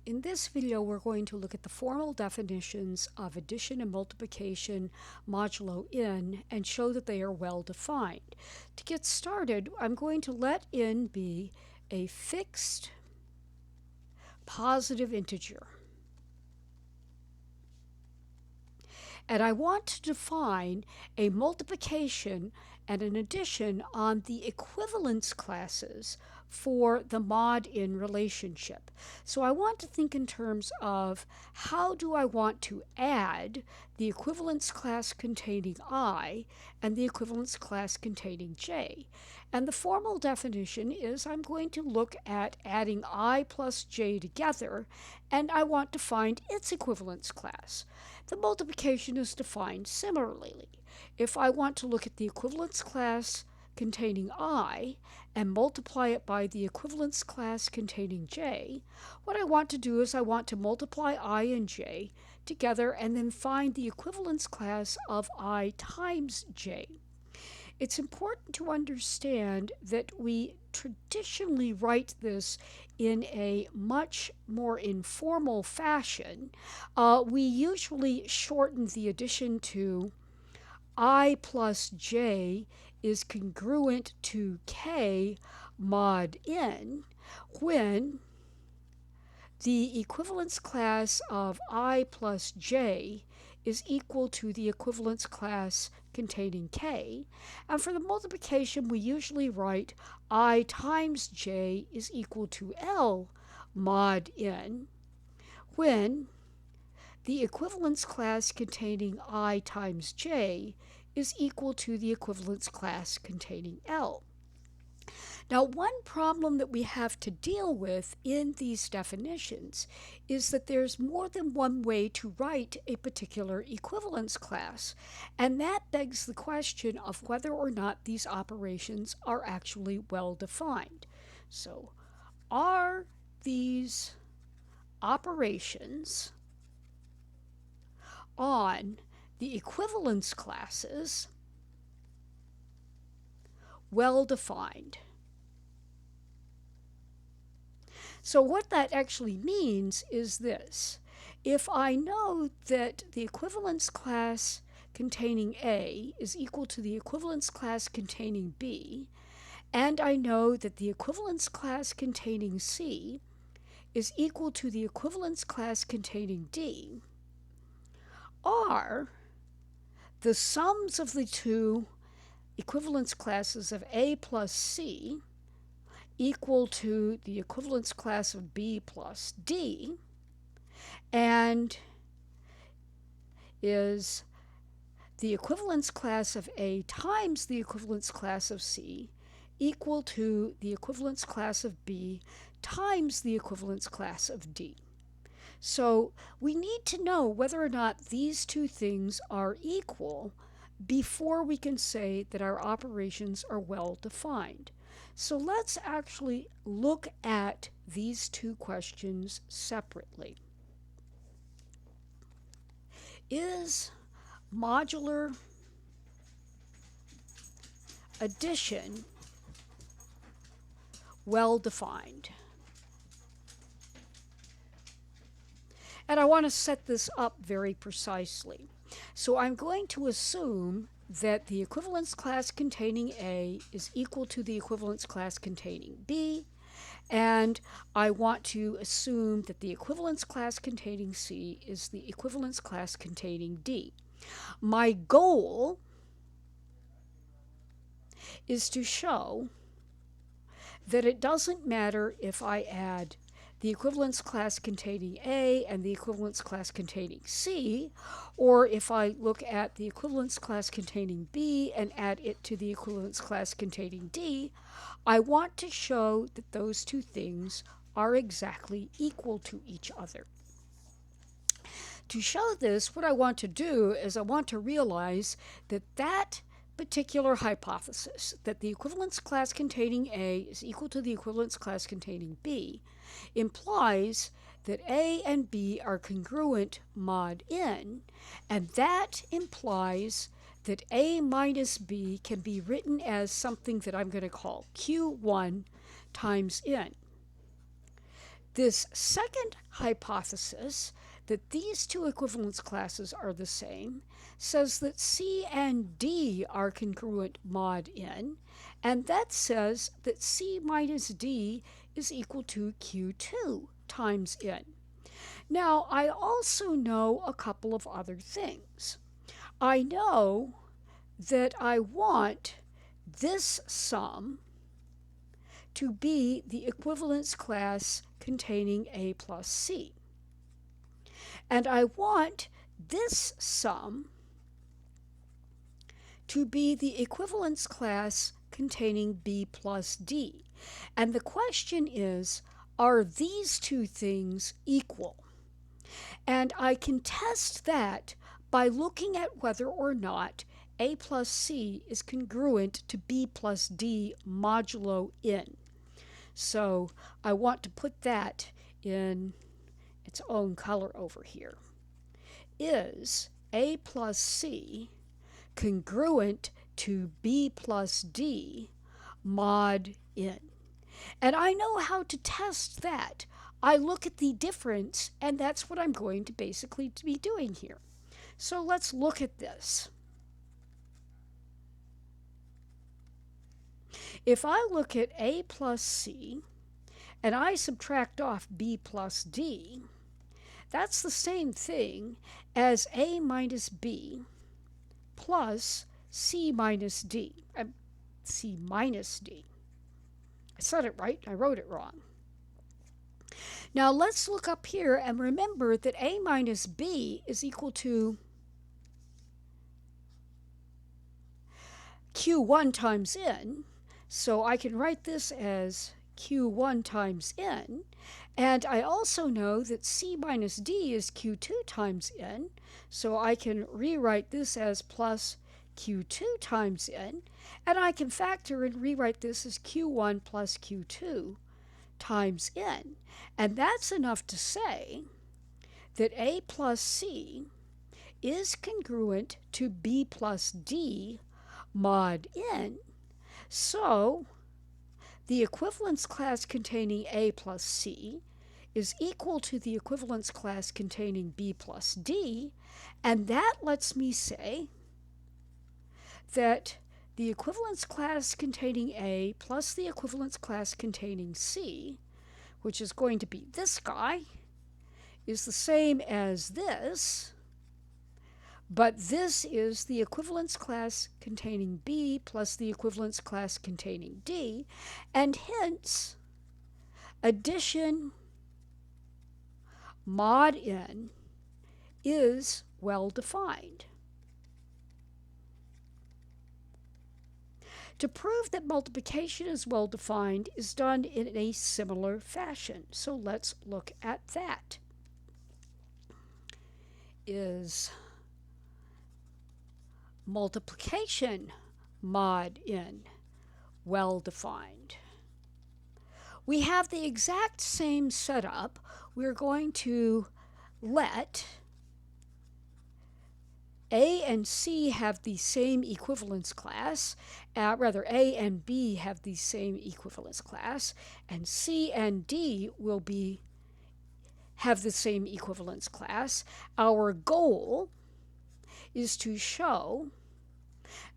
In this video, we're going to look at the formal definitions of addition and multiplication modulo n and show that they are well defined. To get started, I'm going to let n be a fixed positive integer. And I want to define a multiplication and an addition on the equivalence classes for the mod n relationship. So I want to think in terms of how do I want to add the equivalence class containing I and the equivalence class containing j. And the formal definition is I'm going to look at adding I plus j together, and I want to find its equivalence class. The multiplication is defined similarly. If I want to look at the equivalence class containing I and multiply it by the equivalence class containing j, what I want to do is I want to multiply I and j together and then find the equivalence class of I times j. It's important to understand that we traditionally write this in a much more informal fashion. We usually shorten the addition to I plus j is congruent to k mod n when the equivalence class of I plus j is equal to the equivalence class containing k. And for the multiplication, we usually write I times j is equal to L mod n when the equivalence class containing I times j is equal to the equivalence class containing L. Now, one problem that we have to deal with in these definitions is that there's more than one way to write a particular equivalence class, and that begs the question of whether or not these operations are actually well defined. So, are these operations on the equivalence classes well defined? So what that actually means is this. If I know that the equivalence class containing A is equal to the equivalence class containing B, and I know that the equivalence class containing C is equal to the equivalence class containing D, are the sums of the two equivalence classes of A plus C equal to the equivalence class of B plus D, and is the equivalence class of A times the equivalence class of C equal to the equivalence class of B times the equivalence class of D. So we need to know whether or not these two things are equal before we can say that our operations are well defined. So let's actually look at these two questions separately. Is modular addition well defined? And I want to set this up very precisely. So I'm going to assume that the equivalence class containing A is equal to the equivalence class containing B, and I want to assume that the equivalence class containing C is the equivalence class containing D. My goal is to show that it doesn't matter if I add the equivalence class containing A and the equivalence class containing C, or if I look at the equivalence class containing B and add it to the equivalence class containing D, I want to show that those two things are exactly equal to each other. To show this, what I want to do is I want to realize that that particular hypothesis, that the equivalence class containing A is equal to the equivalence class containing B, implies that A and B are congruent mod n, and that implies that A minus B can be written as something that I'm going to call Q1 times n. This second hypothesis, that these two equivalence classes are the same, says that C and D are congruent mod n, and that says that C minus D is equal to Q2 times n. Now, I also know a couple of other things. I know that I want this sum to be the equivalence class containing A plus C. And I want this sum to be the equivalence class containing B plus D. And the question is, are these two things equal? And I can test that by looking at whether or not A plus C is congruent to B plus D modulo n. So I want to put that in its own color over here. Is A plus C congruent to B plus D mod n? And I know how to test that. I look at the difference, and that's what I'm going to basically be doing here. So let's look at this. If I look at A plus C, and I subtract off B plus D, that's the same thing as A minus B plus C minus D. C minus D. I said it right, I wrote it wrong. Now let's look up here and remember that A minus B is equal to Q1 times n, so I can write this as Q1 times n, and I also know that C minus D is Q2 times n, so I can rewrite this as plus Q2 times n, and I can factor and rewrite this as Q1 plus Q2 times n. And that's enough to say that A plus C is congruent to B plus D mod n. So the equivalence class containing A plus C is equal to the equivalence class containing B plus D, and that lets me say that the equivalence class containing A plus the equivalence class containing C, which is going to be this guy, is the same as this, but this is the equivalence class containing B plus the equivalence class containing D, and hence addition mod n is well defined. To prove that multiplication is well defined is done in a similar fashion. So let's look at that. Is multiplication mod n well defined? We have the exact same setup. We're going to let A and C have the same equivalence class, rather A and B have the same equivalence class, and C and D will have the same equivalence class. Our goal is to show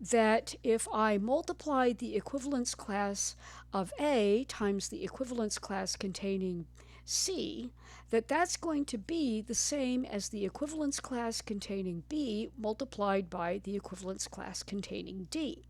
that if I multiply the equivalence class of A times the equivalence class containing C, that's going to be the same as the equivalence class containing B multiplied by the equivalence class containing D.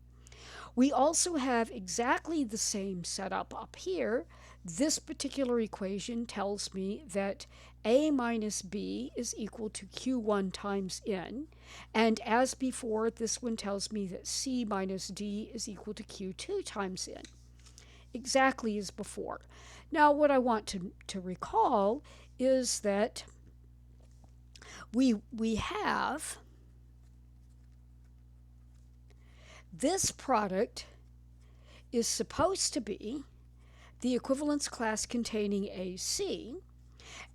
We also have exactly the same setup up here. This particular equation tells me that A minus B is equal to Q1 times n, and as before, this one tells me that C minus D is equal to Q2 times n, exactly as before. Now, what I want to recall is that we have this product is supposed to be the equivalence class containing AC,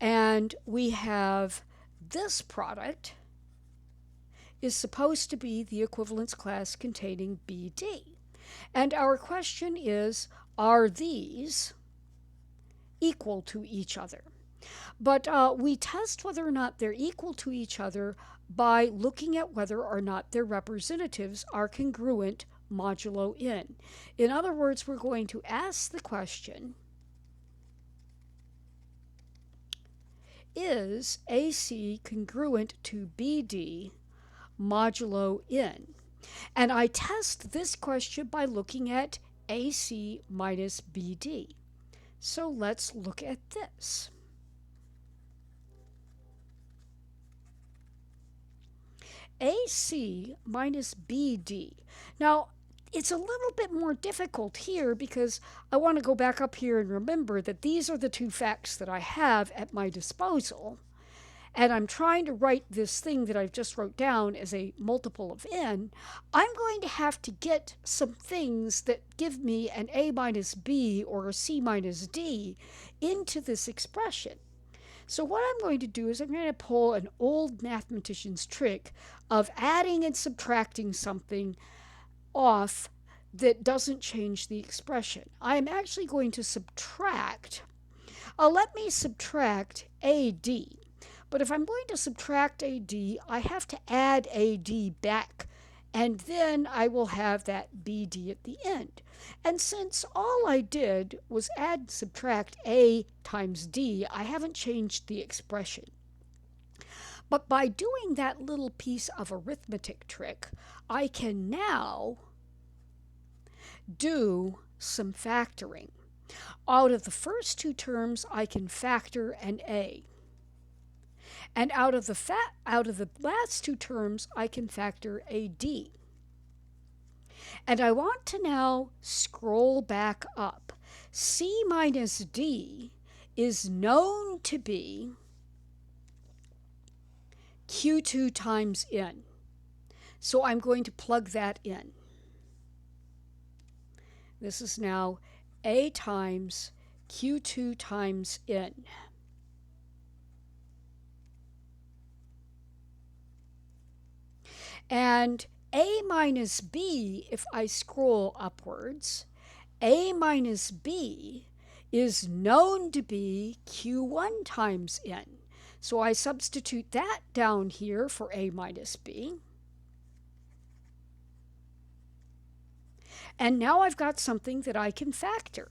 and we have this product is supposed to be the equivalence class containing BD. And our question is, are these equal to each other. But we test whether or not they're equal to each other by looking at whether or not their representatives are congruent modulo n. In other words, we're going to ask the question, is AC congruent to BD modulo n? And I test this question by looking at AC minus BD. So let's look at this. AC minus BD. Now, it's a little bit more difficult here because I want to go back up here and remember that these are the two facts that I have at my disposal. And I'm trying to write this thing that I've just wrote down as a multiple of n. I'm going to have to get some things that give me an A minus B or a C minus D into this expression. So what I'm going to do is I'm going to pull an old mathematician's trick of adding and subtracting something off that doesn't change the expression. I'm actually going to subtract. Let me subtract AD. But if I'm going to subtract AD, I have to add AD back, and then I will have that BD at the end. And since all I did was add and subtract A times D, I haven't changed the expression. But by doing that little piece of arithmetic trick, I can now do some factoring. Out of the first two terms, I can factor an A. And out of the last two terms, I can factor a D. And I want to now scroll back up. C minus D is known to be Q2 times N. So I'm going to plug that in. This is now A times Q2 times N. And A minus B, if I scroll upwards, A minus B is known to be Q1 times N. So I substitute that down here for A minus B. And now I've got something that I can factor.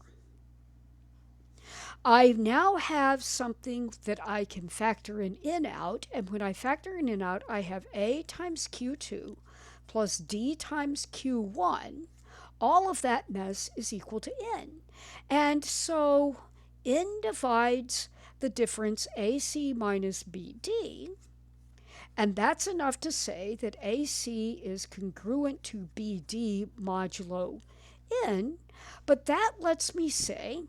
I now have something that I can factor in out, and when I factor in out, I have A times Q2 plus D times Q1. All of that mess is equal to N. And so N divides the difference AC minus BD, and that's enough to say that AC is congruent to BD modulo N, but that lets me say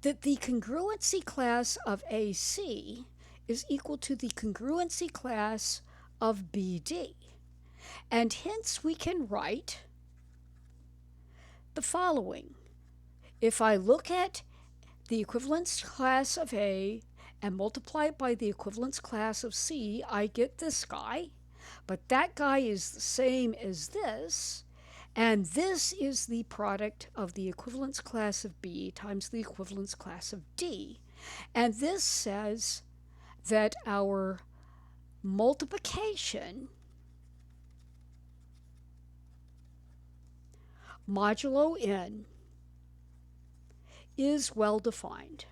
that the congruency class of AC is equal to the congruency class of BD. And hence we can write the following. If I look at the equivalence class of A and multiply it by the equivalence class of C, I get this guy. But that guy is the same as this. And this is the product of the equivalence class of B times the equivalence class of D. And this says that our multiplication modulo N is well defined.